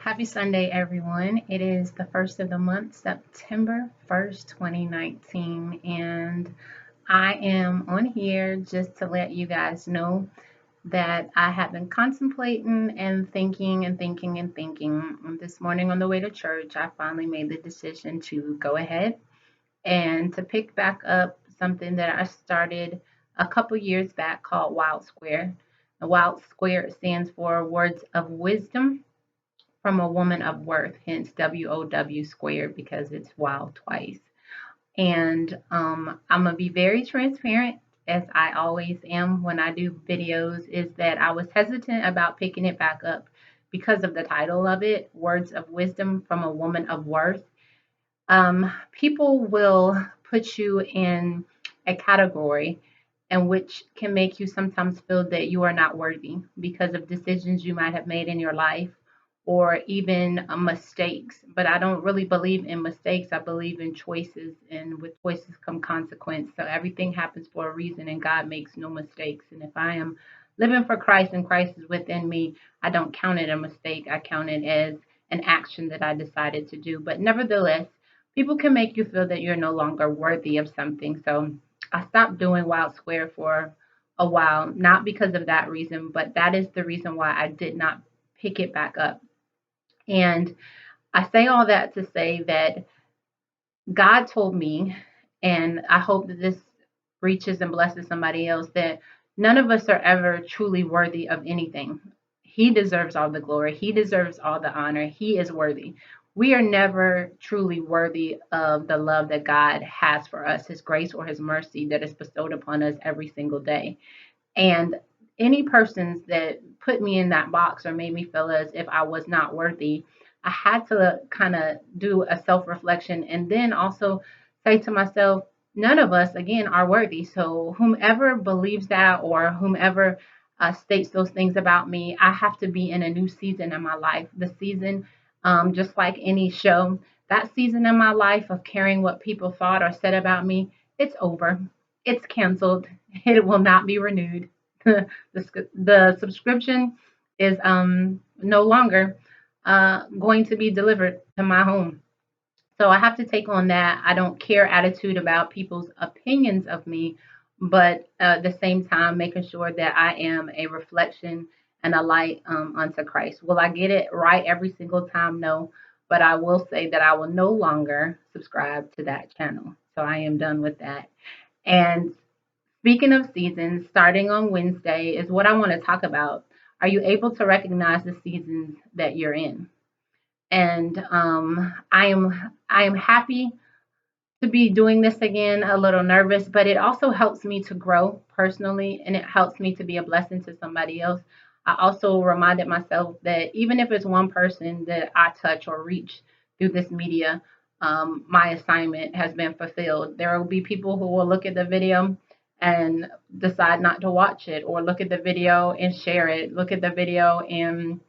Happy Sunday, everyone. It is the first of the month, September 1st, 2019, and I am on here just to let you guys know that I have been contemplating and thinking and thinking and thinking. This morning on the way to church, I finally made the decision to go ahead and to pick back up something that I started a couple years back called Wild Square. The Wild Square stands for Words of Wisdom from a Woman of Worth, hence W.O.W squared because it's wild twice. And I'm going to be very transparent, as I always am when I do videos, is that I was hesitant about picking it back up because of the title of it, Words of Wisdom from a Woman of Worth. People will put you in a category and which can make you sometimes feel that you are not worthy because of decisions you might have made in your life or even mistakes. But I don't really believe in mistakes. I believe in choices, and with choices come consequence. So everything happens for a reason, and God makes no mistakes. And if I am living for Christ and Christ is within me, I don't count it a mistake. I count it as an action that I decided to do. But nevertheless, people can make you feel that you're no longer worthy of something. So I stopped doing Wild Square for a while, not because of that reason, but that is the reason why I did not pick it back up. And I say all that to say that God told me, and I hope that this reaches and blesses somebody else, that none of us are ever truly worthy of anything. He deserves all the glory, He deserves all the honor, He is worthy. We are never truly worthy of the love that God has for us, His grace or His mercy that is bestowed upon us every single day. And any persons that put me in that box or made me feel as if I was not worthy, I had to kind of do a self reflection and then also say to myself, none of us, again, are worthy. So, whomever believes that or whomever states those things about me, I have to be in a new season in my life. The season, just like any show, that season in my life of caring what people thought or said about me, it's over. It's canceled. It will not be renewed. The subscription is no longer going to be delivered to my home. So I have to take on that I don't care attitude about people's opinions of me, but at the same time, making sure that I am a reflection and a light unto Christ. Will I get it right every single time? No. But I will say that I will no longer subscribe to that channel. So I am done with that. And speaking of seasons, starting on Wednesday is what I want to talk about. Are you able to recognize the seasons that you're in? And I am happy to be doing this again, a little nervous, but it also helps me to grow personally and it helps me to be a blessing to somebody else. I also reminded myself that even if it's one person that I touch or reach through this media, my assignment has been fulfilled. There will be people who will look at the video and decide not to watch it, or look at the video and share it, look at the video and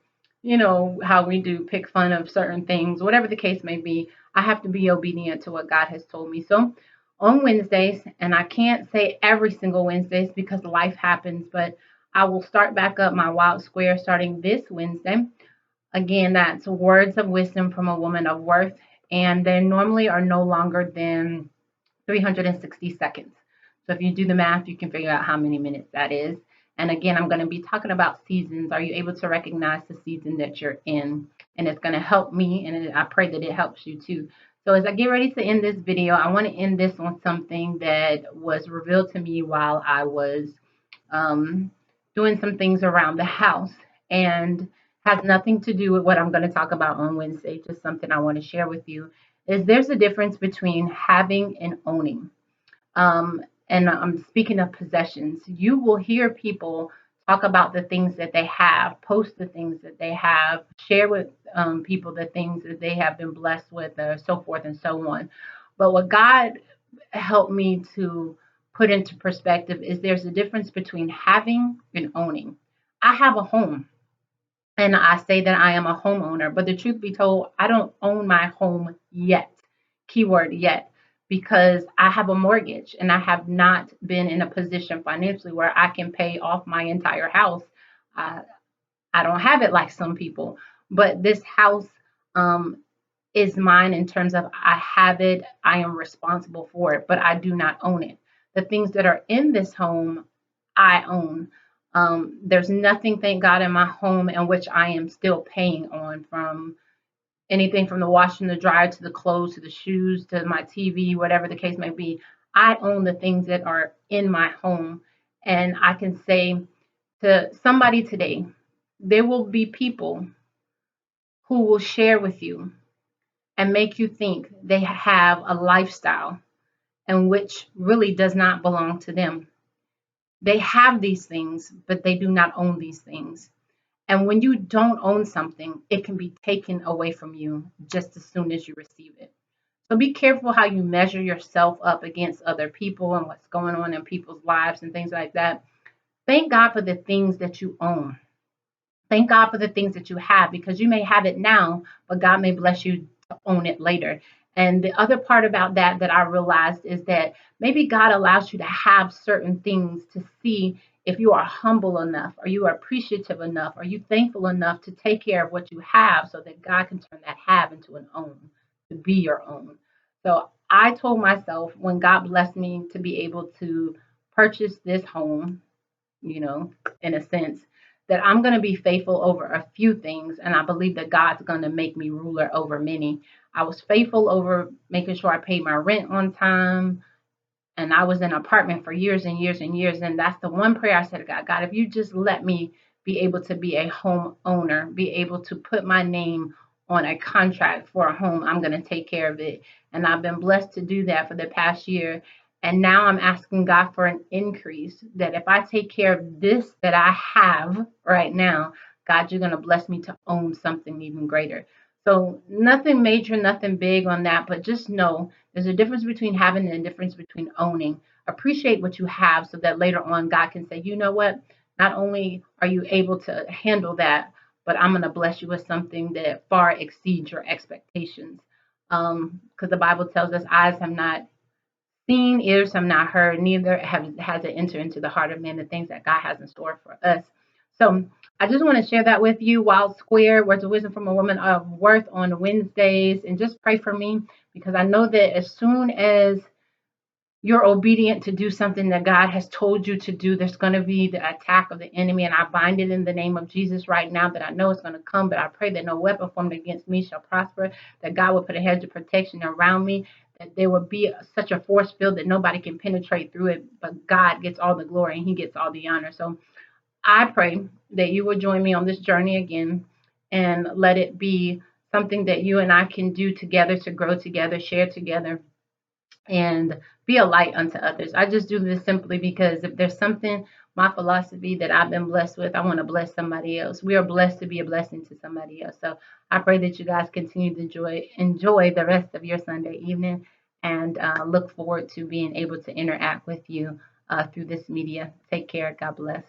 how we do pick fun of certain things, whatever the case may be. I have to be obedient to what God has told me. So on Wednesdays, and I can't say every single Wednesdays because life happens, but I will start back up my Wild Square starting this Wednesday. Again, that's Words of Wisdom from a Woman of Worth, and they normally are no longer than 360 seconds. So if you do the math, you can figure out how many minutes that is. And again, I'm going to be talking about seasons. Are you able to recognize the season that you're in? And it's going to help me, and I pray that it helps you too. So as I get ready to end this video, I want to end this on something that was revealed to me while I was um, doing some things around the house, and has nothing to do with what I'm going to talk about on Wednesday, just something I want to share with you, is there's a difference between having and owning. And I'm speaking of possessions. You will hear people talk about the things that they have, post the things that they have, share with people the things that they have been blessed with, so forth and so on. But what God helped me to put into perspective is there's a difference between having and owning. I have a home. And I say that I am a homeowner, but the truth be told, I don't own my home yet. Keyword yet, because I have a mortgage and I have not been in a position financially where I can pay off my entire house. I, I don't have it like some people, but this house is mine in terms of I have it, I am responsible for it, but I do not own it. The things that are in this home, I own. There's nothing, thank God, in my home in which I am still paying on, from anything from the washer and the dryer to the clothes to the shoes to my TV, whatever the case may be. I own the things that are in my home. And I can say to somebody today, there will be people who will share with you and make you think they have a lifestyle and which really does not belong to them. They have these things, but they do not own these things. And when you don't own something, it can be taken away from you just as soon as you receive it. So be careful how you measure yourself up against other people and what's going on in people's lives and things like that. Thank God for the things that you own. Thank God for the things that you have, because you may have it now, but God may bless you to own it later. And the other part about that I realized is that maybe God allows you to have certain things to see if you are humble enough, are you appreciative enough, are you thankful enough to take care of what you have so that God can turn that have into an own, to be your own. So I told myself when God blessed me to be able to purchase this home, you know, in a sense, that I'm going to be faithful over a few things. And I believe that God's going to make me ruler over many. I was faithful over making sure I paid my rent on time, and I was in an apartment for years and years and years. And that's the one prayer I said to God: God, if you just let me be able to be a home owner, be able to put my name on a contract for a home, I'm going to take care of it. And I've been blessed to do that for the past year. And now I'm asking God for an increase, that if I take care of this that I have right now, God, you're going to bless me to own something even greater. So nothing major, nothing big on that, but just know there's a difference between having and a difference between owning. Appreciate what you have so that later on God can say, you know what? Not only are you able to handle that, but I'm going to bless you with something that far exceeds your expectations. Because the Bible tells us eyes have not seen, ears have not heard, neither has it entered into the heart of man the things that God has in store for us. So I just want to share that with you. Wild Square, words of wisdom from a woman of worth on Wednesdays, and just pray for me, because I know that as soon as you're obedient to do something that God has told you to do, there's going to be the attack of the enemy. And I bind it in the name of Jesus right now, that I know it's going to come, but I pray that no weapon formed against me shall prosper, that God will put a hedge of protection around me, that there will be such a force field that nobody can penetrate through it, but God gets all the glory and he gets all the honor. So I pray that you will join me on this journey again, and let it be something that you and I can do together, to grow together, share together, and be a light unto others. I just do this simply because if there's something, my philosophy that I've been blessed with, I want to bless somebody else. We are blessed to be a blessing to somebody else. So I pray that you guys continue to enjoy the rest of your Sunday evening, and look forward to being able to interact with you through this media. Take care. God bless.